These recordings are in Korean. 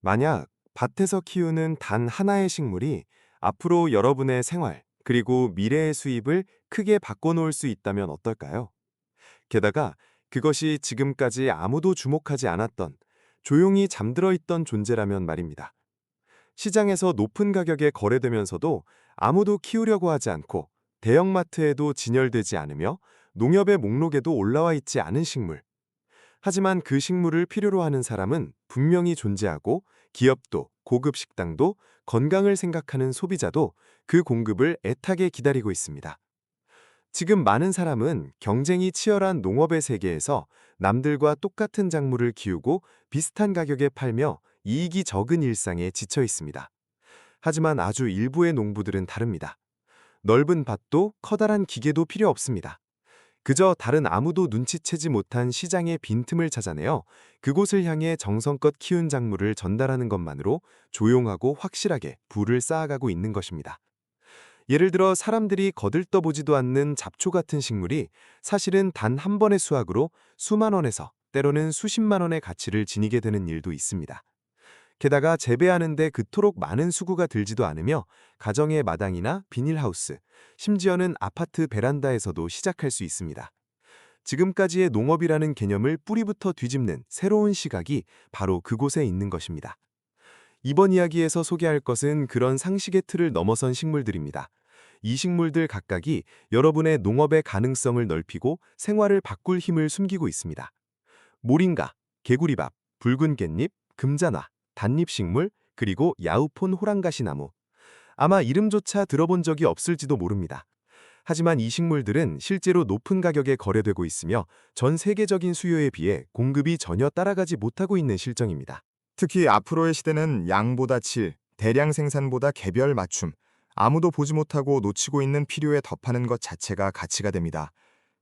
만약 밭에서 키우는 단 하나의 식물이 앞으로 여러분의 생활, 그리고 미래의 수입을 크게 바꿔놓을 수 있다면 어떨까요? 게다가 그것이 지금까지 아무도 주목하지 않았던 조용히 잠들어 있던 존재라면 말입니다. 시장에서 높은 가격에 거래되면서도 아무도 키우려고 하지 않고 대형마트에도 진열되지 않으며 농협의 목록에도 올라와 있지 않은 식물. 하지만 그 식물을 필요로 하는 사람은 분명히 존재하고 기업도, 고급 식당도, 건강을 생각하는 소비자도 그 공급을 애타게 기다리고 있습니다. 지금 많은 사람은 경쟁이 치열한 농업의 세계에서 남들과 똑같은 작물을 키우고 비슷한 가격에 팔며 이익이 적은 일상에 지쳐 있습니다. 하지만 아주 일부의 농부들은 다릅니다. 넓은 밭도 커다란 기계도 필요 없습니다. 그저 다른 아무도 눈치채지 못한 시장의 빈틈을 찾아내어 그곳을 향해 정성껏 키운 작물을 전달하는 것만으로 조용하고 확실하게 부를 쌓아가고 있는 것입니다. 예를 들어 사람들이 거들떠보지도 않는 잡초 같은 식물이 사실은 단 한 번의 수확으로 수만 원에서 때로는 수십만 원의 가치를 지니게 되는 일도 있습니다. 게다가 재배하는데 그토록 많은 수고가 들지도 않으며 가정의 마당이나 비닐하우스, 심지어는 아파트 베란다에서도 시작할 수 있습니다. 지금까지의 농업이라는 개념을 뿌리부터 뒤집는 새로운 시각이 바로 그곳에 있는 것입니다. 이번 이야기에서 소개할 것은 그런 상식의 틀을 넘어선 식물들입니다. 이 식물들 각각이 여러분의 농업의 가능성을 넓히고 생활을 바꿀 힘을 숨기고 있습니다. 모링가, 개구리밥, 붉은 갯잎, 금자나, 단잎식물, 그리고 야우폰 호랑가시나무. 아마 이름조차 들어본 적이 없을지도 모릅니다. 하지만 이 식물들은 실제로 높은 가격에 거래되고 있으며 전 세계적인 수요에 비해 공급이 전혀 따라가지 못하고 있는 실정입니다. 특히 앞으로의 시대는 양보다 질, 대량 생산보다 개별 맞춤, 아무도 보지 못하고 놓치고 있는 필요에 덮하는 것 자체가 가치가 됩니다.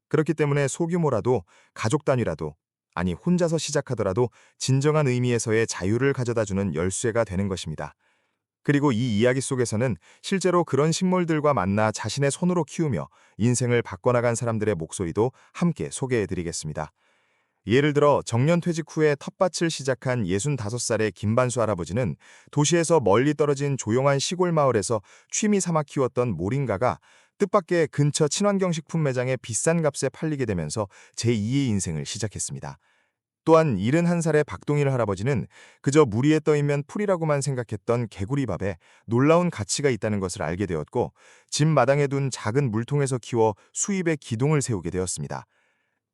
그렇기 때문에 소규모라도, 가족 단위라도, 아니 혼자서 시작하더라도 진정한 의미에서의 자유를 가져다주는 열쇠가 되는 것입니다. 그리고 이 이야기 속에서는 실제로 그런 식물들과 만나 자신의 손으로 키우며 인생을 바꿔나간 사람들의 목소리도 함께 소개해드리겠습니다. 예를 들어 정년퇴직 후에 텃밭을 시작한 65살의 김반수 할아버지는 도시에서 멀리 떨어진 조용한 시골 마을에서 취미 삼아 키웠던 모링가가 뜻밖의 근처 친환경식품 매장에 비싼 값에 팔리게 되면서 제2의 인생을 시작했습니다. 또한 71살의 박동일 할아버지는 그저 물 위에 떠있면 풀이라고만 생각했던 개구리밥에 놀라운 가치가 있다는 것을 알게 되었고 집 마당에 둔 작은 물통에서 키워 수입의 기둥을 세우게 되었습니다.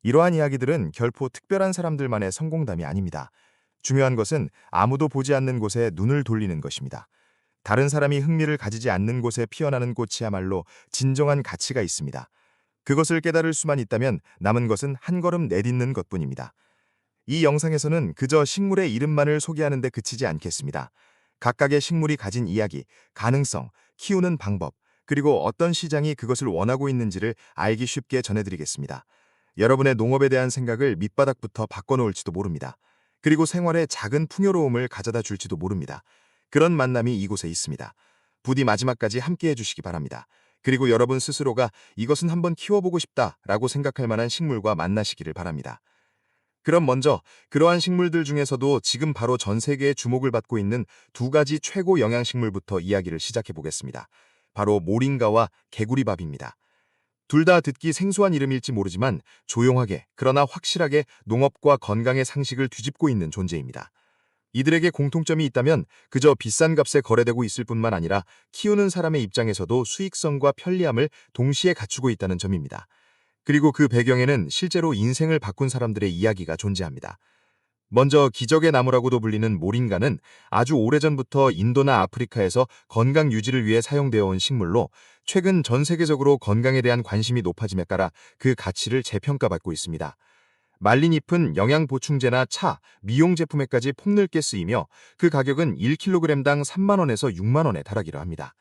이러한 이야기들은 결코 특별한 사람들만의 성공담이 아닙니다. 중요한 것은 아무도 보지 않는 곳에 눈을 돌리는 것입니다. 다른 사람이 흥미를 가지지 않는 곳에 피어나는 꽃이야말로 진정한 가치가 있습니다. 그것을 깨달을 수만 있다면 남은 것은 한 걸음 내딛는 것뿐입니다. 이 영상에서는 그저 식물의 이름만을 소개하는 데 그치지 않겠습니다. 각각의 식물이 가진 이야기, 가능성, 키우는 방법, 그리고 어떤 시장이 그것을 원하고 있는지를 알기 쉽게 전해드리겠습니다. 여러분의 농업에 대한 생각을 밑바닥부터 바꿔놓을지도 모릅니다. 그리고 생활에 작은 풍요로움을 가져다 줄지도 모릅니다. 그런 만남이 이곳에 있습니다. 부디 마지막까지 함께 해주시기 바랍니다. 그리고 여러분 스스로가 이것은 한번 키워보고 싶다라고 생각할 만한 식물과 만나시기를 바랍니다. 그럼 먼저 그러한 식물들 중에서도 지금 바로 전 세계의 주목을 받고 있는 두 가지 최고 영양식물부터 이야기를 시작해 보겠습니다. 바로 모링가와 개구리밥입니다. 둘 다 듣기 생소한 이름일지 모르지만 조용하게 그러나 확실하게 농업과 건강의 상식을 뒤집고 있는 존재입니다. 이들에게 공통점이 있다면 그저 비싼 값에 거래되고 있을 뿐만 아니라 키우는 사람의 입장에서도 수익성과 편리함을 동시에 갖추고 있다는 점입니다. 그리고 그 배경에는 실제로 인생을 바꾼 사람들의 이야기가 존재합니다. 먼저 기적의 나무라고도 불리는 모링가는 아주 오래전부터 인도나 아프리카에서 건강 유지를 위해 사용되어 온 식물로 최근 전 세계적으로 건강에 대한 관심이 높아짐에 따라 그 가치를 재평가받고 있습니다. 말린 잎은 영양 보충제나 차, 미용 제품에까지 폭넓게 쓰이며 그 가격은 1kg당 3만 원에서 6만 원에 달하기도 합니다.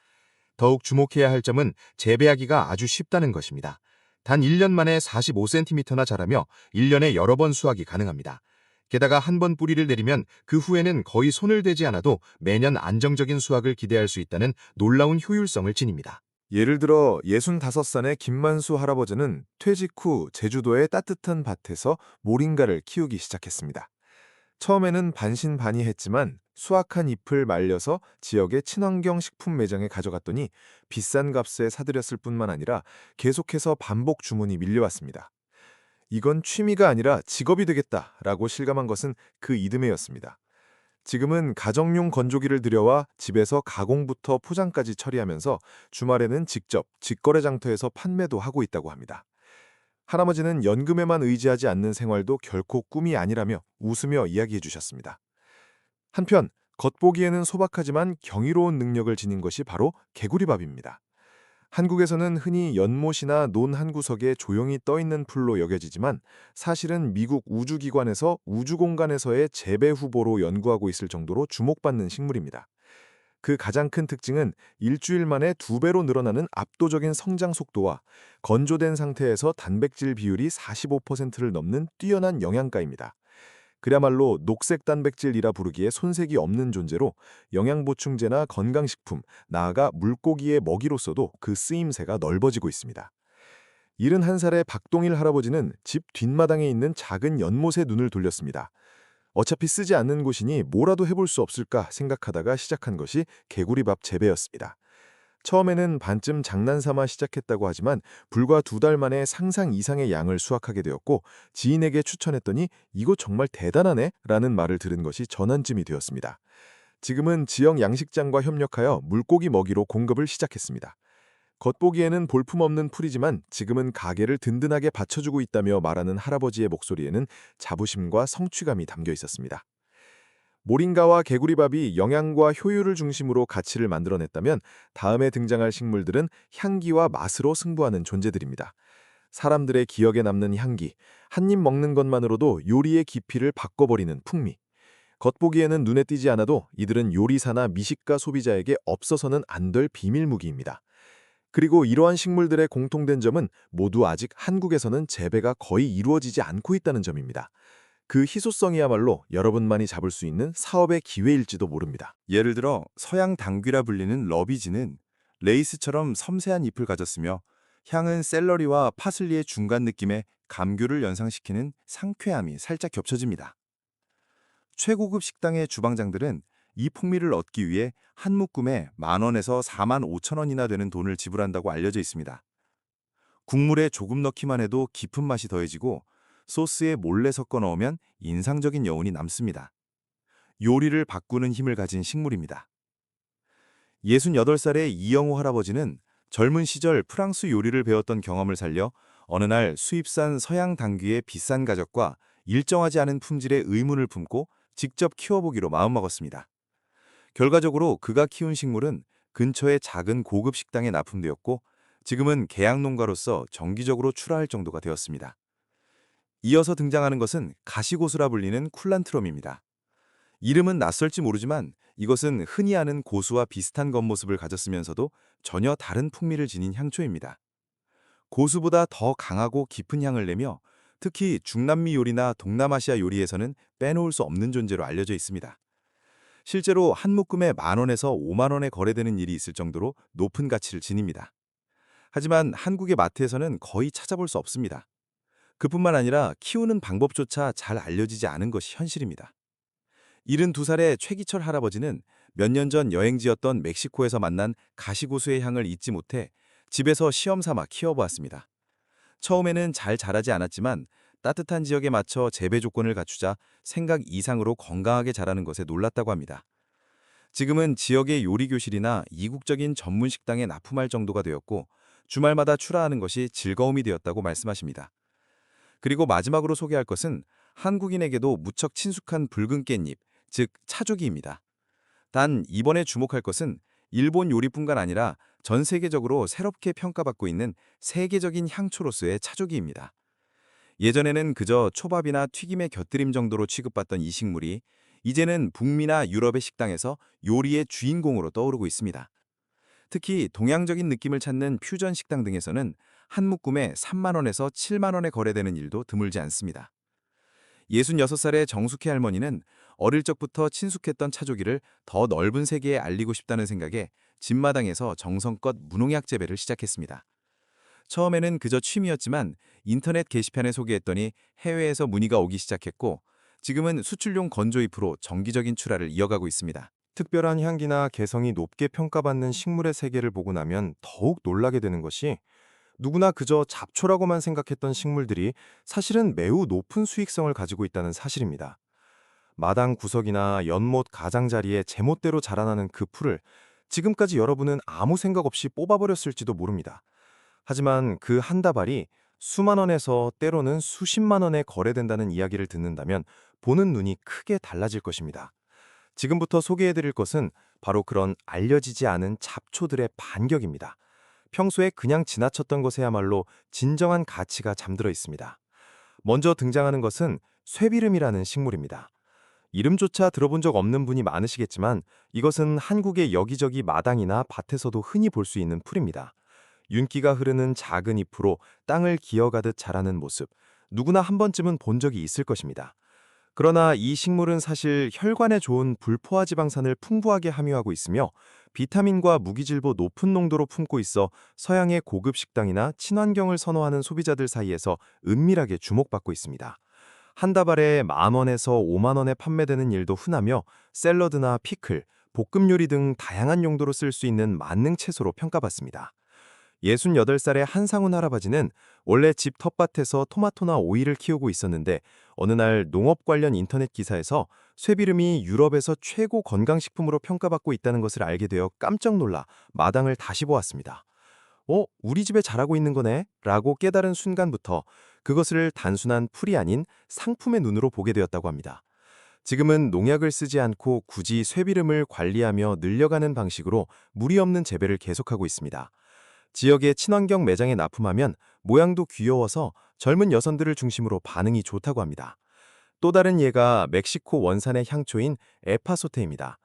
더욱 주목해야 할 점은 재배하기가 아주 쉽다는 것입니다. 단 1년 만에 45cm나 자라며 1년에 여러 번 수확이 가능합니다. 게다가 한 번 뿌리를 내리면 그 후에는 거의 손을 대지 않아도 매년 안정적인 수확을 기대할 수 있다는 놀라운 효율성을 지닙니다. 예를 들어 65살의 김만수 할아버지는 퇴직 후 제주도의 따뜻한 밭에서 모링가를 키우기 시작했습니다. 처음에는 반신반의했지만 수확한 잎을 말려서 지역의 친환경 식품 매장에 가져갔더니 비싼 값에 사들였을 뿐만 아니라 계속해서 반복 주문이 밀려왔습니다. 이건 취미가 아니라 직업이 되겠다라고 실감한 것은 그 이듬해였습니다. 지금은 가정용 건조기를 들여와 집에서 가공부터 포장까지 처리하면서 주말에는 직접 직거래 장터에서 판매도 하고 있다고 합니다. 할아버지는 연금에만 의지하지 않는 생활도 결코 꿈이 아니라며 웃으며 이야기해 주셨습니다. 한편 겉보기에는 소박하지만 경이로운 능력을 지닌 것이 바로 개구리밥입니다. 한국에서는 흔히 연못이나 논 한 구석에 조용히 떠있는 풀로 여겨지지만 사실은 미국 우주기관에서 우주공간에서의 재배 후보로 연구하고 있을 정도로 주목받는 식물입니다. 그 가장 큰 특징은 일주일 만에 2배로 늘어나는 압도적인 성장 속도와 건조된 상태에서 단백질 비율이 45%를 넘는 뛰어난 영양가입니다. 그야말로 녹색 단백질이라 부르기에 손색이 없는 존재로 영양보충제나 건강식품, 나아가 물고기의 먹이로서도 그 쓰임새가 넓어지고 있습니다. 71살의 박동일 할아버지는 집 뒷마당에 있는 작은 연못에 눈을 돌렸습니다. 어차피 쓰지 않는 곳이니 뭐라도 해볼 수 없을까 생각하다가 시작한 것이 개구리밥 재배였습니다. 처음에는 반쯤 장난삼아 시작했다고 하지만 불과 2달 만에 상상 이상의 양을 수확하게 되었고 지인에게 추천했더니 이거 정말 대단하네 라는 말을 들은 것이 전환점이 되었습니다. 지금은 지역 양식장과 협력하여 물고기 먹이로 공급을 시작했습니다. 겉보기에는 볼품없는 풀이지만 지금은 가게를 든든하게 받쳐주고 있다며 말하는 할아버지의 목소리에는 자부심과 성취감이 담겨 있었습니다. 모링가와 개구리밥이 영양과 효율을 중심으로 가치를 만들어냈다면 다음에 등장할 식물들은 향기와 맛으로 승부하는 존재들입니다. 사람들의 기억에 남는 향기, 한 입 먹는 것만으로도 요리의 깊이를 바꿔버리는 풍미. 겉보기에는 눈에 띄지 않아도 이들은 요리사나 미식가 소비자에게 없어서는 안 될 비밀 무기입니다. 그리고 이러한 식물들의 공통된 점은 모두 아직 한국에서는 재배가 거의 이루어지지 않고 있다는 점입니다. 그 희소성이야말로 여러분만이 잡을 수 있는 사업의 기회일지도 모릅니다. 예를 들어 서양 당귀라 불리는 러비지는 레이스처럼 섬세한 잎을 가졌으며 향은 샐러리와 파슬리의 중간 느낌의 감귤을 연상시키는 상쾌함이 살짝 겹쳐집니다. 최고급 식당의 주방장들은 이 풍미를 얻기 위해 한 묶음에 10,000원에서 45,000원이나 되는 돈을 지불한다고 알려져 있습니다. 국물에 조금 넣기만 해도 깊은 맛이 더해지고 소스에 몰래 섞어 넣으면 인상적인 여운이 남습니다. 요리를 바꾸는 힘을 가진 식물입니다. 68살의 이영호 할아버지는 젊은 시절 프랑스 요리를 배웠던 경험을 살려 어느 날 수입산 서양 당귀의 비싼 가격과 일정하지 않은 품질에 의문을 품고 직접 키워보기로 마음먹었습니다. 결과적으로 그가 키운 식물은 근처의 작은 고급 식당에 납품되었고 지금은 계약 농가로서 정기적으로 출하할 정도가 되었습니다. 이어서 등장하는 것은 가시고수라 불리는 쿨란트롬입니다. 이름은 낯설지 모르지만 이것은 흔히 아는 고수와 비슷한 겉모습을 가졌으면서도 전혀 다른 풍미를 지닌 향초입니다. 고수보다 더 강하고 깊은 향을 내며 특히 중남미 요리나 동남아시아 요리에서는 빼놓을 수 없는 존재로 알려져 있습니다. 실제로 한 묶음에 10,000원에서 50,000원에 거래되는 일이 있을 정도로 높은 가치를 지닙니다. 하지만 한국의 마트에서는 거의 찾아볼 수 없습니다. 그뿐만 아니라 키우는 방법조차 잘 알려지지 않은 것이 현실입니다. 72살의 최기철 할아버지는 몇 년 전 여행지였던 멕시코에서 만난 가시고수의 향을 잊지 못해 집에서 시험 삼아 키워보았습니다. 처음에는 잘 자라지 않았지만 따뜻한 지역에 맞춰 재배 조건을 갖추자 생각 이상으로 건강하게 자라는 것에 놀랐다고 합니다. 지금은 지역의 요리교실이나 이국적인 전문 식당에 납품할 정도가 되었고 주말마다 출하하는 것이 즐거움이 되었다고 말씀하십니다. 그리고 마지막으로 소개할 것은 한국인에게도 무척 친숙한 붉은 깻잎, 즉 차조기입니다. 단 이번에 주목할 것은 일본 요리뿐만 아니라 전 세계적으로 새롭게 평가받고 있는 세계적인 향초로서의 차조기입니다. 예전에는 그저 초밥이나 튀김의 곁들임 정도로 취급받던 이 식물이 이제는 북미나 유럽의 식당에서 요리의 주인공으로 떠오르고 있습니다. 특히 동양적인 느낌을 찾는 퓨전 식당 등에서는 한 묶음에 30,000원에서 70,000원에 거래되는 일도 드물지 않습니다. 66살의 정숙혜 할머니는 어릴 적부터 친숙했던 차조기를 더 넓은 세계에 알리고 싶다는 생각에 집마당에서 정성껏 무농약 재배를 시작했습니다. 처음에는 그저 취미였지만 인터넷 게시판에 소개했더니 해외에서 문의가 오기 시작했고 지금은 수출용 건조잎으로 정기적인 출하를 이어가고 있습니다. 특별한 향기나 개성이 높게 평가받는 식물의 세계를 보고 나면 더욱 놀라게 되는 것이 누구나 그저 잡초라고만 생각했던 식물들이 사실은 매우 높은 수익성을 가지고 있다는 사실입니다. 마당 구석이나 연못 가장자리에 제멋대로 자라나는 그 풀을 지금까지 여러분은 아무 생각 없이 뽑아버렸을지도 모릅니다. 하지만 그 한 다발이 수만 원에서 때로는 수십만 원에 거래된다는 이야기를 듣는다면 보는 눈이 크게 달라질 것입니다. 지금부터 소개해드릴 것은 바로 그런 알려지지 않은 잡초들의 반격입니다. 평소에 그냥 지나쳤던 것에야말로 진정한 가치가 잠들어 있습니다. 먼저 등장하는 것은 쇠비름이라는 식물입니다. 이름조차 들어본 적 없는 분이 많으시겠지만 이것은 한국의 여기저기 마당이나 밭에서도 흔히 볼 수 있는 풀입니다. 윤기가 흐르는 작은 잎으로 땅을 기어가듯 자라는 모습, 누구나 한 번쯤은 본 적이 있을 것입니다. 그러나 이 식물은 사실 혈관에 좋은 불포화 지방산을 풍부하게 함유하고 있으며 비타민과 무기질보 높은 농도로 품고 있어 서양의 고급 식당이나 친환경을 선호하는 소비자들 사이에서 은밀하게 주목받고 있습니다. 한 다발에 10,000원에서 5만 원에 판매되는 일도 흔하며 샐러드나 피클, 볶음 요리 등 다양한 용도로 쓸 수 있는 만능 채소로 평가받습니다. 68살의 한상훈 할아버지는 원래 집 텃밭에서 토마토나 오이를 키우고 있었는데 어느 날 농업 관련 인터넷 기사에서 쇠비름이 유럽에서 최고 건강식품으로 평가받고 있다는 것을 알게 되어 깜짝 놀라 마당을 다시 보았습니다. 우리 집에 자라고 있는 거네? 라고 깨달은 순간부터 그것을 단순한 풀이 아닌 상품의 눈으로 보게 되었다고 합니다. 지금은 농약을 쓰지 않고 굳이 쇠비름을 관리하며 늘려가는 방식으로 무리 없는 재배를 계속하고 있습니다. 지역의 친환경 매장에 납품하면 모양도 귀여워서 젊은 여성들을 중심으로 반응이 좋다고 합니다. 또 다른 예가 멕시코 원산의 향초인 에파소테입니다.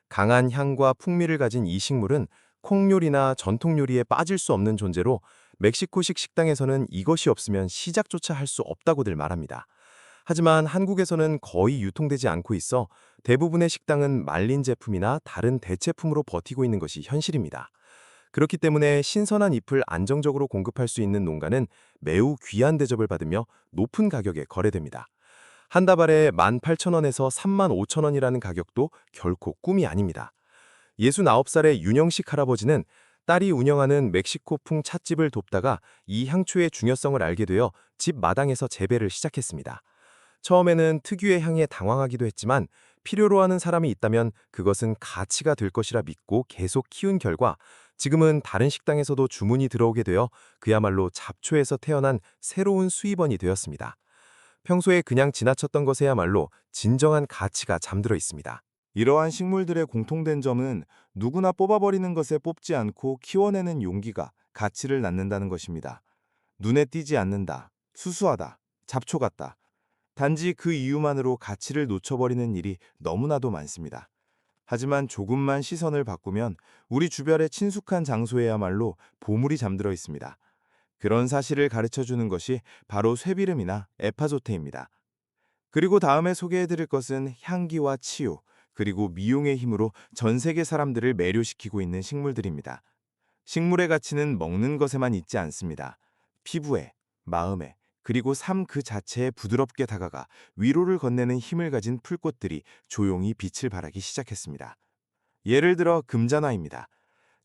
강한 향과 풍미를 가진 이 식물은 콩요리나 전통 요리에 빠질 수 없는 존재로 멕시코식 식당에서는 이것이 없으면 시작조차 할 수 없다고들 말합니다. 하지만 한국에서는 거의 유통되지 않고 있어 대부분의 식당은 말린 제품이나 다른 대체품으로 버티고 있는 것이 현실입니다. 그렇기 때문에 신선한 잎을 안정적으로 공급할 수 있는 농가는 매우 귀한 대접을 받으며 높은 가격에 거래됩니다. 한 다발에 18,000원에서 35,000원이라는 가격도 결코 꿈이 아닙니다. 69살의 윤영식 할아버지는 딸이 운영하는 멕시코풍 찻집을 돕다가 이 향초의 중요성을 알게 되어 집 마당에서 재배를 시작했습니다. 처음에는 특유의 향에 당황하기도 했지만 필요로 하는 사람이 있다면 그것은 가치가 될 것이라 믿고 계속 키운 결과 지금은 다른 식당에서도 주문이 들어오게 되어 그야말로 잡초에서 태어난 새로운 수입원이 되었습니다. 평소에 그냥 지나쳤던 것에야말로 진정한 가치가 잠들어 있습니다. 이러한 식물들의 공통된 점은 누구나 뽑아버리는 것에 뽑지 않고 키워내는 용기가 가치를 낳는다는 것입니다. 눈에 띄지 않는다, 수수하다, 잡초 같다. 단지 그 이유만으로 가치를 놓쳐버리는 일이 너무나도 많습니다. 하지만 조금만 시선을 바꾸면 우리 주변의 친숙한 장소에야말로 보물이 잠들어 있습니다. 그런 사실을 가르쳐주는 것이 바로 쇠비름이나 에파조테입니다. 그리고 다음에 소개해드릴 것은 향기와 치유, 그리고 미용의 힘으로 전 세계 사람들을 매료시키고 있는 식물들입니다. 식물의 가치는 먹는 것에만 있지 않습니다. 피부에, 마음에, 그리고 삶 그 자체에 부드럽게 다가가 위로를 건네는 힘을 가진 풀꽃들이 조용히 빛을 발하기 시작했습니다. 예를 들어 금잔화입니다.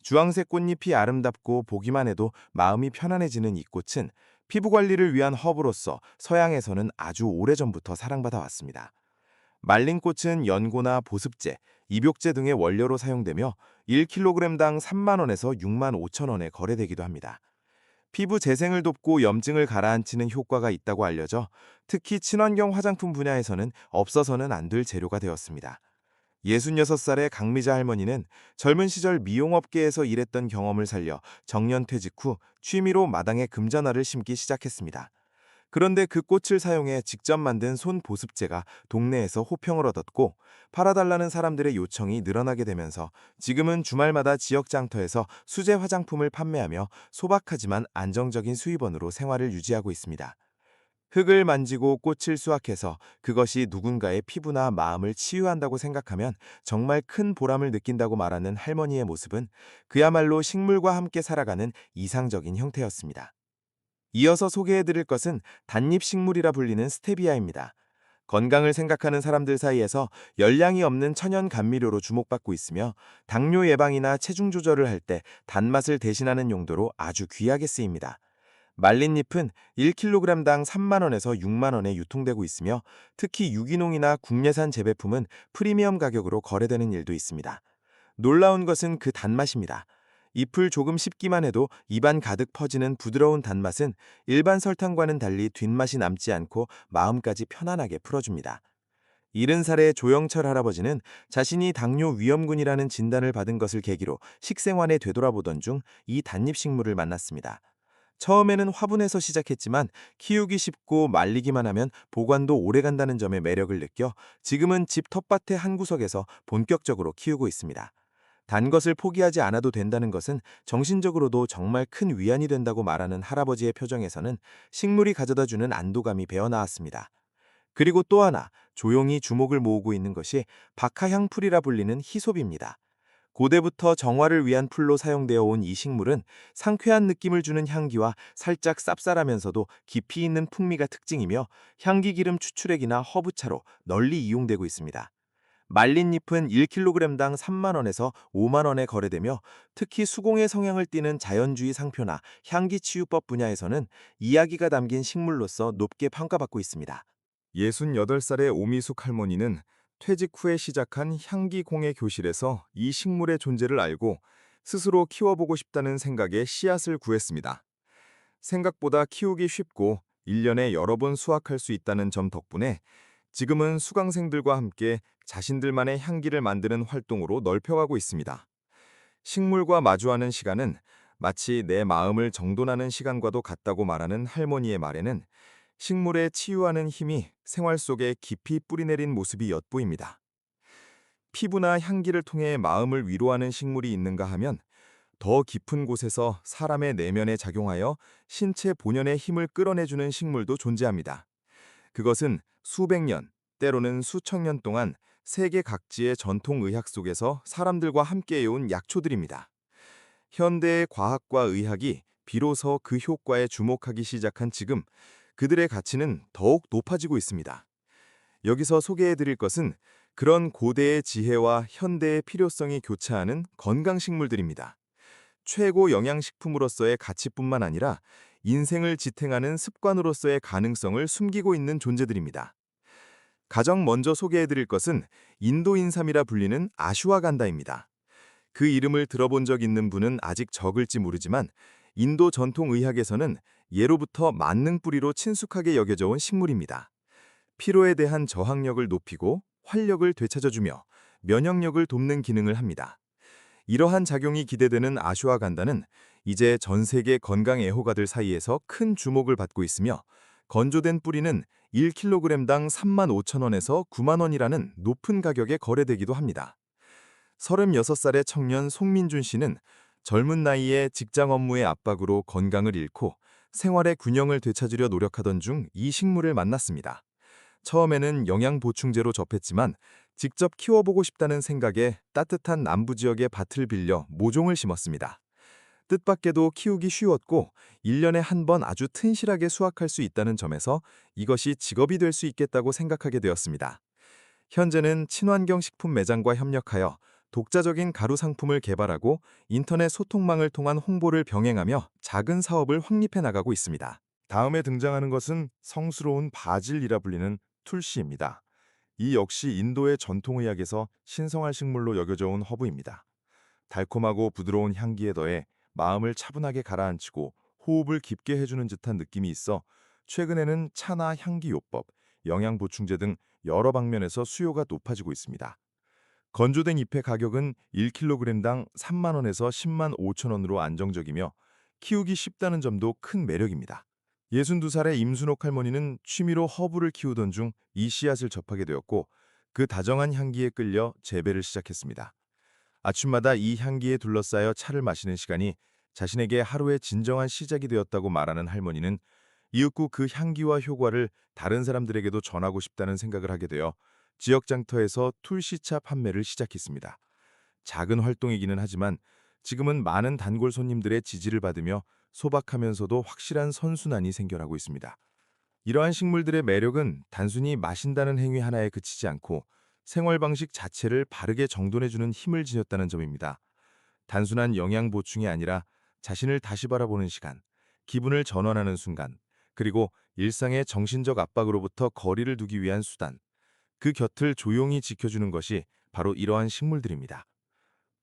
주황색 꽃잎이 아름답고 보기만 해도 마음이 편안해지는 이 꽃은 피부 관리를 위한 허브로서 서양에서는 아주 오래전부터 사랑받아 왔습니다. 말린 꽃은 연고나 보습제, 입욕제 등의 원료로 사용되며 1kg당 3만 원에서 6만 5천 원에 거래되기도 합니다. 피부 재생을 돕고 염증을 가라앉히는 효과가 있다고 알려져 특히 친환경 화장품 분야에서는 없어서는 안 될 재료가 되었습니다. 66살의 강미자 할머니는 젊은 시절 미용업계에서 일했던 경험을 살려 정년퇴직 후 취미로 마당에 금전화를 심기 시작했습니다. 그런데 그 꽃을 사용해 직접 만든 손 보습제가 동네에서 호평을 얻었고 팔아달라는 사람들의 요청이 늘어나게 되면서 지금은 주말마다 지역 장터에서 수제 화장품을 판매하며 소박하지만 안정적인 수입원으로 생활을 유지하고 있습니다. 흙을 만지고 꽃을 수확해서 그것이 누군가의 피부나 마음을 치유한다고 생각하면 정말 큰 보람을 느낀다고 말하는 할머니의 모습은 그야말로 식물과 함께 살아가는 이상적인 형태였습니다. 이어서 소개해드릴 것은 단잎식물이라 불리는 스테비아입니다. 건강을 생각하는 사람들 사이에서 열량이 없는 천연 감미료로 주목받고 있으며 당뇨 예방이나 체중 조절을 할 때 단맛을 대신하는 용도로 아주 귀하게 쓰입니다. 말린 잎은 1kg당 3만 원에서 6만 원에 유통되고 있으며 특히 유기농이나 국내산 재배품은 프리미엄 가격으로 거래되는 일도 있습니다. 놀라운 것은 그 단맛입니다. 잎을 조금 씹기만 해도 입안 가득 퍼지는 부드러운 단맛은 일반 설탕과는 달리 뒷맛이 남지 않고 마음까지 편안하게 풀어줍니다. 70살의 조영철 할아버지는 자신이 당뇨 위험군이라는 진단을 받은 것을 계기로 식생활에 되돌아보던 중 이 단잎식물을 만났습니다. 처음에는 화분에서 시작했지만 키우기 쉽고 말리기만 하면 보관도 오래간다는 점에 매력을 느껴 지금은 집 텃밭의 한 구석에서 본격적으로 키우고 있습니다. 단 것을 포기하지 않아도 된다는 것은 정신적으로도 정말 큰 위안이 된다고 말하는 할아버지의 표정에서는 식물이 가져다주는 안도감이 배어나왔습니다. 그리고 또 하나 조용히 주목을 모으고 있는 것이 박하향풀이라 불리는 히솝입니다. 고대부터 정화를 위한 풀로 사용되어 온 이 식물은 상쾌한 느낌을 주는 향기와 살짝 쌉쌀하면서도 깊이 있는 풍미가 특징이며 향기기름 추출액이나 허브차로 널리 이용되고 있습니다. 말린 잎은 1kg당 3만 원에서 5만 원에 거래되며 특히 수공예 성향을 띠는 자연주의 상표나 향기치유법 분야에서는 이야기가 담긴 식물로서 높게 평가받고 있습니다. 68살의 오미숙 할머니는 퇴직 후에 시작한 향기공예 교실에서 이 식물의 존재를 알고 스스로 키워보고 싶다는 생각에 씨앗을 구했습니다. 생각보다 키우기 쉽고 1년에 여러 번 수확할 수 있다는 점 덕분에 지금은 수강생들과 함께 자신들만의 향기를 만드는 활동으로 넓혀가고 있습니다. 식물과 마주하는 시간은 마치 내 마음을 정돈하는 시간과도 같다고 말하는 할머니의 말에는 식물의 치유하는 힘이 생활 속에 깊이 뿌리내린 모습이 엿보입니다. 피부나 향기를 통해 마음을 위로하는 식물이 있는가 하면 더 깊은 곳에서 사람의 내면에 작용하여 신체 본연의 힘을 끌어내주는 식물도 존재합니다. 그것은 수백 년, 때로는 수천 년 동안 세계 각지의 전통 의학 속에서 사람들과 함께해온 약초들입니다. 현대의 과학과 의학이 비로소 그 효과에 주목하기 시작한 지금 그들의 가치는 더욱 높아지고 있습니다. 여기서 소개해드릴 것은 그런 고대의 지혜와 현대의 필요성이 교차하는 건강식물들입니다. 최고 영양식품으로서의 가치뿐만 아니라 인생을 지탱하는 습관으로서의 가능성을 숨기고 있는 존재들입니다. 가장 먼저 소개해드릴 것은 인도인삼이라 불리는 아슈와간다입니다. 그 이름을 들어본 적 있는 분은 아직 적을지 모르지만 인도 전통의학에서는 예로부터 만능 뿌리로 친숙하게 여겨져 온 식물입니다. 피로에 대한 저항력을 높이고 활력을 되찾아주며 면역력을 돕는 기능을 합니다. 이러한 작용이 기대되는 아슈와간다는 이제 전 세계 건강 애호가들 사이에서 큰 주목을 받고 있으며 건조된 뿌리는 1kg당 35,000원에서 9만 원이라는 높은 가격에 거래되기도 합니다. 36살의 청년 송민준 씨는 젊은 나이에 직장 업무의 압박으로 건강을 잃고 생활의 균형을 되찾으려 노력하던 중 이 식물을 만났습니다. 처음에는 영양 보충제로 접했지만 직접 키워보고 싶다는 생각에 따뜻한 남부 지역의 밭을 빌려 모종을 심었습니다. 뜻밖에도 키우기 쉬웠고 1년에 한 번 아주 튼실하게 수확할 수 있다는 점에서 이것이 직업이 될 수 있겠다고 생각하게 되었습니다. 현재는 친환경 식품 매장과 협력하여 독자적인 가루 상품을 개발하고 인터넷 소통망을 통한 홍보를 병행하며 작은 사업을 확립해 나가고 있습니다. 다음에 등장하는 것은 성스러운 바질이라 불리는 툴시입니다. 이 역시 인도의 전통의학에서 신성한 식물로 여겨져 온 허브입니다. 달콤하고 부드러운 향기에 더해 마음을 차분하게 가라앉히고 호흡을 깊게 해주는 듯한 느낌이 있어 최근에는 차나 향기요법, 영양보충제 등 여러 방면에서 수요가 높아지고 있습니다. 건조된 잎의 가격은 1kg당 3만 원에서 10만 5천 원으로 안정적이며 키우기 쉽다는 점도 큰 매력입니다. 62살의 임순옥 할머니는 취미로 허브를 키우던 중 이 씨앗을 접하게 되었고 그 다정한 향기에 끌려 재배를 시작했습니다. 아침마다 이 향기에 둘러싸여 차를 마시는 시간이 자신에게 하루의 진정한 시작이 되었다고 말하는 할머니는 이윽고 그 향기와 효과를 다른 사람들에게도 전하고 싶다는 생각을 하게 되어 지역 장터에서 툴시차 판매를 시작했습니다. 작은 활동이기는 하지만 지금은 많은 단골 손님들의 지지를 받으며 소박하면서도 확실한 선순환이 생겨나고 있습니다. 이러한 식물들의 매력은 단순히 마신다는 행위 하나에 그치지 않고 생활 방식 자체를 바르게 정돈해주는 힘을 지녔다는 점입니다. 단순한 영양 보충이 아니라 자신을 다시 바라보는 시간, 기분을 전환하는 순간, 그리고 일상의 정신적 압박으로부터 거리를 두기 위한 수단, 그 곁을 조용히 지켜주는 것이 바로 이러한 식물들입니다.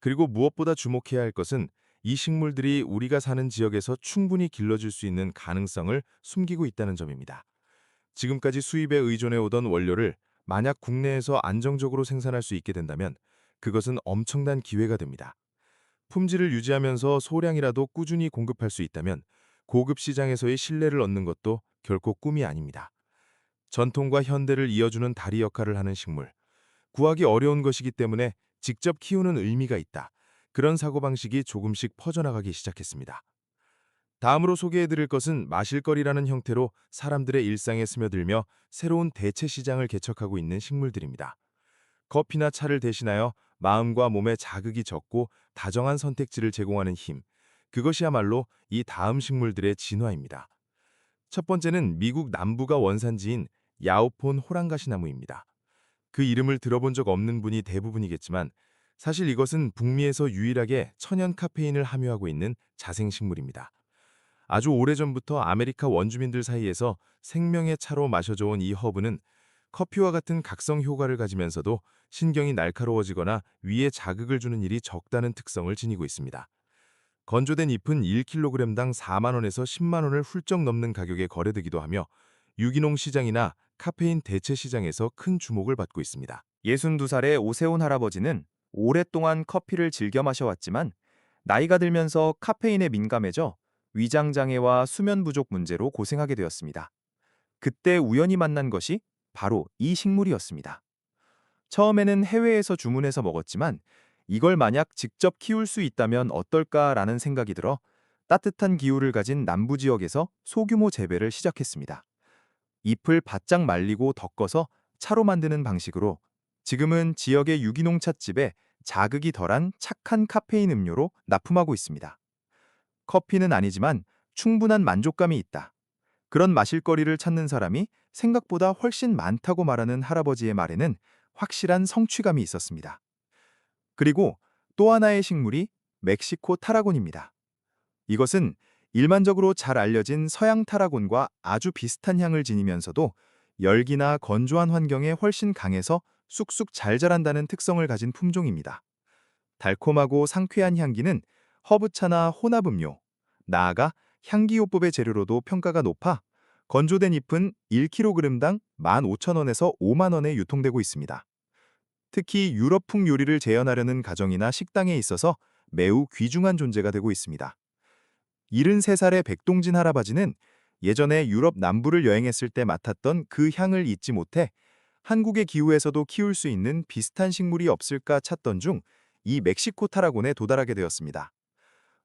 그리고 무엇보다 주목해야 할 것은 이 식물들이 우리가 사는 지역에서 충분히 길러질 수 있는 가능성을 숨기고 있다는 점입니다. 지금까지 수입에 의존해 오던 원료를 만약 국내에서 안정적으로 생산할 수 있게 된다면 그것은 엄청난 기회가 됩니다. 품질을 유지하면서 소량이라도 꾸준히 공급할 수 있다면 고급 시장에서의 신뢰를 얻는 것도 결코 꿈이 아닙니다. 전통과 현대를 이어주는 다리 역할을 하는 식물. 구하기 어려운 것이기 때문에 직접 키우는 의미가 있다. 그런 사고방식이 조금씩 퍼져나가기 시작했습니다. 다음으로 소개해드릴 것은 마실거리라는 형태로 사람들의 일상에 스며들며 새로운 대체 시장을 개척하고 있는 식물들입니다. 커피나 차를 대신하여 마음과 몸에 자극이 적고 다정한 선택지를 제공하는 힘. 그것이야말로 이 다음 식물들의 진화입니다. 첫 번째는 미국 남부가 원산지인 야오폰 호랑가시나무입니다. 그 이름을 들어본 적 없는 분이 대부분이겠지만 사실 이것은 북미에서 유일하게 천연 카페인을 함유하고 있는 자생식물입니다. 아주 오래전부터 아메리카 원주민들 사이에서 생명의 차로 마셔져 온 이 허브는 커피와 같은 각성 효과를 가지면서도 신경이 날카로워지거나 위에 자극을 주는 일이 적다는 특성을 지니고 있습니다. 건조된 잎은 1kg당 4만 원에서 10만 원을 훌쩍 넘는 가격에 거래되기도 하며 유기농 시장이나 카페인 대체 시장에서 큰 주목을 받고 있습니다. 62살의 오세훈 할아버지는 오랫동안 커피를 즐겨 마셔왔지만 나이가 들면서 카페인에 민감해져 위장장애와 수면 부족 문제로 고생하게 되었습니다. 그때 우연히 만난 것이 바로 이 식물이었습니다. 처음에는 해외에서 주문해서 먹었지만 이걸 만약 직접 키울 수 있다면 어떨까라는 생각이 들어 따뜻한 기후를 가진 남부 지역에서 소규모 재배를 시작했습니다. 잎을 바짝 말리고 덮어서 차로 만드는 방식으로 지금은 지역의 유기농 찻집에 자극이 덜한 착한 카페인 음료로 납품하고 있습니다. 커피는 아니지만 충분한 만족감이 있다. 그런 마실거리를 찾는 사람이 생각보다 훨씬 많다고 말하는 할아버지의 말에는 확실한 성취감이 있었습니다. 그리고 또 하나의 식물이 멕시코 타라곤입니다. 이것은 일반적으로 잘 알려진 서양 타라곤과 아주 비슷한 향을 지니면서도 열기나 건조한 환경에 훨씬 강해서 쑥쑥 잘 자란다는 특성을 가진 품종입니다. 달콤하고 상쾌한 향기는 허브차나 혼합음료, 나아가 향기요법의 재료로도 평가가 높아 건조된 잎은 1kg당 15,000원에서 5만 원에 유통되고 있습니다. 특히 유럽풍 요리를 재현하려는 가정이나 식당에 있어서 매우 귀중한 존재가 되고 있습니다. 73살의 백동진 할아버지는 예전에 유럽 남부를 여행했을 때 맡았던 그 향을 잊지 못해 한국의 기후에서도 키울 수 있는 비슷한 식물이 없을까 찾던 중 이 멕시코 타라곤에 도달하게 되었습니다.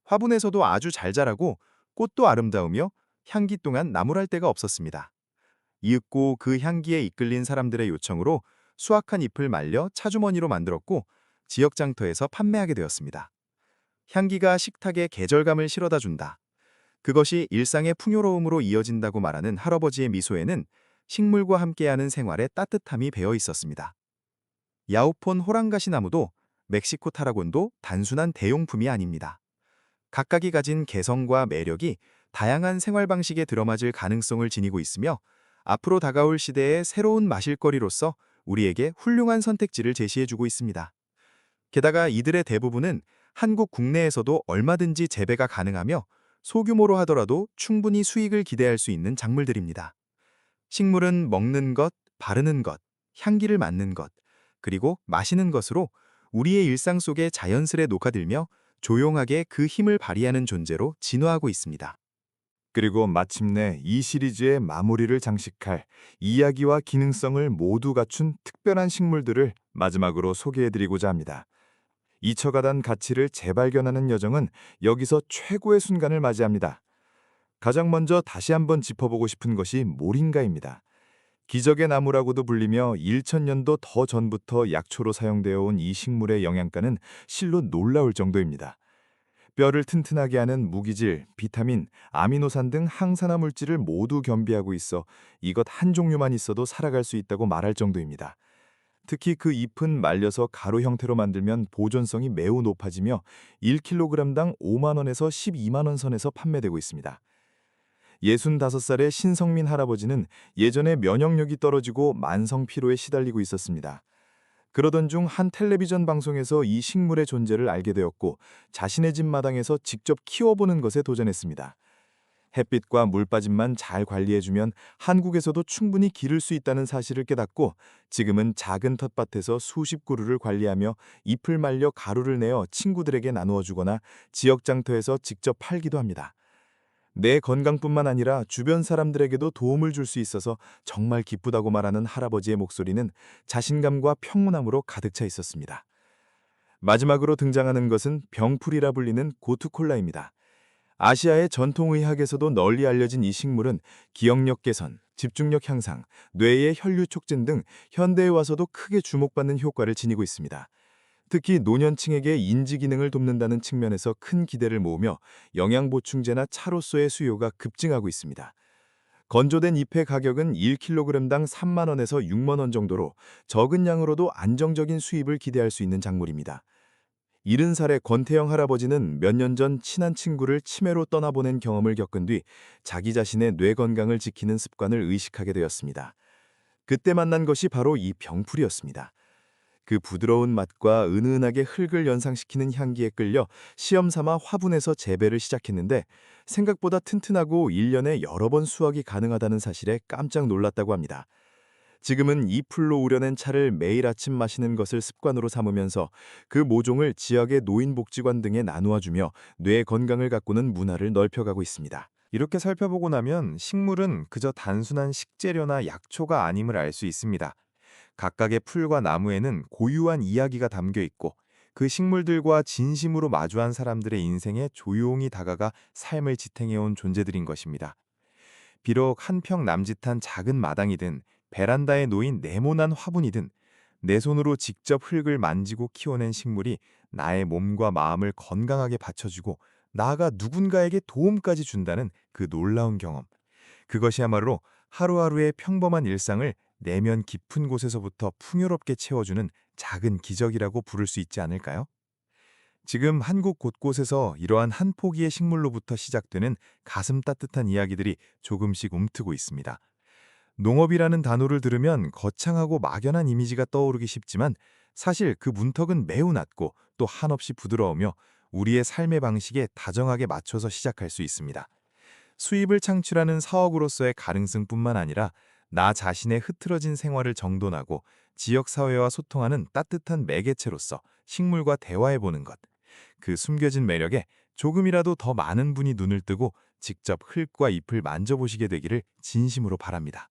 화분에서도 아주 잘 자라고 꽃도 아름다우며 향기 동안 나무랄 데가 없었습니다. 이윽고 그 향기에 이끌린 사람들의 요청으로 수확한 잎을 말려 차주머니로 만들었고 지역 장터에서 판매하게 되었습니다. 향기가 식탁에 계절감을 실어다 준다. 그것이 일상의 풍요로움으로 이어진다고 말하는 할아버지의 미소에는 식물과 함께하는 생활의 따뜻함이 배어 있었습니다. 야오폰 호랑가시 나무도 멕시코 타라곤도 단순한 대용품이 아닙니다. 각각이 가진 개성과 매력이 다양한 생활 방식에 들어맞을 가능성을 지니고 있으며 앞으로 다가올 시대의 새로운 마실거리로서 우리에게 훌륭한 선택지를 제시해주고 있습니다. 게다가 이들의 대부분은 한국 국내에서도 얼마든지 재배가 가능하며 소규모로 하더라도 충분히 수익을 기대할 수 있는 작물들입니다. 식물은 먹는 것, 바르는 것, 향기를 맡는 것, 그리고 마시는 것으로 우리의 일상 속에 자연스레 녹아들며 조용하게 그 힘을 발휘하는 존재로 진화하고 있습니다. 그리고 마침내 이 시리즈의 마무리를 장식할 이야기와 기능성을 모두 갖춘 특별한 식물들을 마지막으로 소개해드리고자 합니다. 잊혀가던 가치를 재발견하는 여정은 여기서 최고의 순간을 맞이합니다. 가장 먼저 다시 한번 짚어보고 싶은 것이 모링가입니다. 기적의 나무라고도 불리며 1000년도 더 전부터 약초로 사용되어 온 이 식물의 영양가는 실로 놀라울 정도입니다. 뼈를 튼튼하게 하는 무기질, 비타민, 아미노산 등 항산화 물질을 모두 겸비하고 있어 이것 한 종류만 있어도 살아갈 수 있다고 말할 정도입니다. 특히 그 잎은 말려서 가루 형태로 만들면 보존성이 매우 높아지며 1kg당 5만 원에서 12만 원 선에서 판매되고 있습니다. 65살의 신성민 할아버지는 예전에 면역력이 떨어지고 만성 피로에 시달리고 있었습니다. 그러던 중 한 텔레비전 방송에서 이 식물의 존재를 알게 되었고 자신의 집 마당에서 직접 키워보는 것에 도전했습니다. 햇빛과 물빠짐만 잘 관리해주면 한국에서도 충분히 기를 수 있다는 사실을 깨닫고 지금은 작은 텃밭에서 수십 그루를 관리하며 잎을 말려 가루를 내어 친구들에게 나누어 주거나 지역 장터에서 직접 팔기도 합니다. 내 건강뿐만 아니라 주변 사람들에게도 도움을 줄 수 있어서 정말 기쁘다고 말하는 할아버지의 목소리는 자신감과 평온함으로 가득 차 있었습니다. 마지막으로 등장하는 것은 병풀이라 불리는 고투콜라입니다. 아시아의 전통의학에서도 널리 알려진 이 식물은 기억력 개선, 집중력 향상, 뇌의 혈류 촉진 등 현대에 와서도 크게 주목받는 효과를 지니고 있습니다. 특히 노년층에게 인지 기능을 돕는다는 측면에서 큰 기대를 모으며 영양 보충제나 차로서의 수요가 급증하고 있습니다. 건조된 잎의 가격은 1kg당 3만 원에서 6만 원 정도로 적은 양으로도 안정적인 수입을 기대할 수 있는 작물입니다. 70살의 권태영 할아버지는 몇 년 전 친한 친구를 치매로 떠나보낸 경험을 겪은 뒤 자기 자신의 뇌 건강을 지키는 습관을 의식하게 되었습니다. 그때 만난 것이 바로 이 병풀이었습니다. 그 부드러운 맛과 은은하게 흙을 연상시키는 향기에 끌려 시험 삼아 화분에서 재배를 시작했는데 생각보다 튼튼하고 1년에 여러 번 수확이 가능하다는 사실에 깜짝 놀랐다고 합니다. 지금은 이 풀로 우려낸 차를 매일 아침 마시는 것을 습관으로 삼으면서 그 모종을 지역의 노인복지관 등에 나누어 주며 뇌 건강을 가꾸는 문화를 넓혀가고 있습니다. 이렇게 살펴보고 나면 식물은 그저 단순한 식재료나 약초가 아님을 알 수 있습니다. 각각의 풀과 나무에는 고유한 이야기가 담겨 있고 그 식물들과 진심으로 마주한 사람들의 인생에 조용히 다가가 삶을 지탱해온 존재들인 것입니다. 비록 한평 남짓한 작은 마당이든 베란다에 놓인 네모난 화분이든 내 손으로 직접 흙을 만지고 키워낸 식물이 나의 몸과 마음을 건강하게 받쳐주고 나아가 누군가에게 도움까지 준다는 그 놀라운 경험. 그것이야말로 하루하루의 평범한 일상을 내면 깊은 곳에서부터 풍요롭게 채워주는 작은 기적이라고 부를 수 있지 않을까요? 지금 한국 곳곳에서 이러한 한 포기의 식물로부터 시작되는 가슴 따뜻한 이야기들이 조금씩 움트고 있습니다. 농업이라는 단어를 들으면 거창하고 막연한 이미지가 떠오르기 쉽지만 사실 그 문턱은 매우 낮고 또 한없이 부드러우며 우리의 삶의 방식에 다정하게 맞춰서 시작할 수 있습니다. 수입을 창출하는 사업으로서의 가능성뿐만 아니라 나 자신의 흐트러진 생활을 정돈하고 지역사회와 소통하는 따뜻한 매개체로서 식물과 대화해보는 것. 그 숨겨진 매력에 조금이라도 더 많은 분이 눈을 뜨고 직접 흙과 잎을 만져보시게 되기를 진심으로 바랍니다.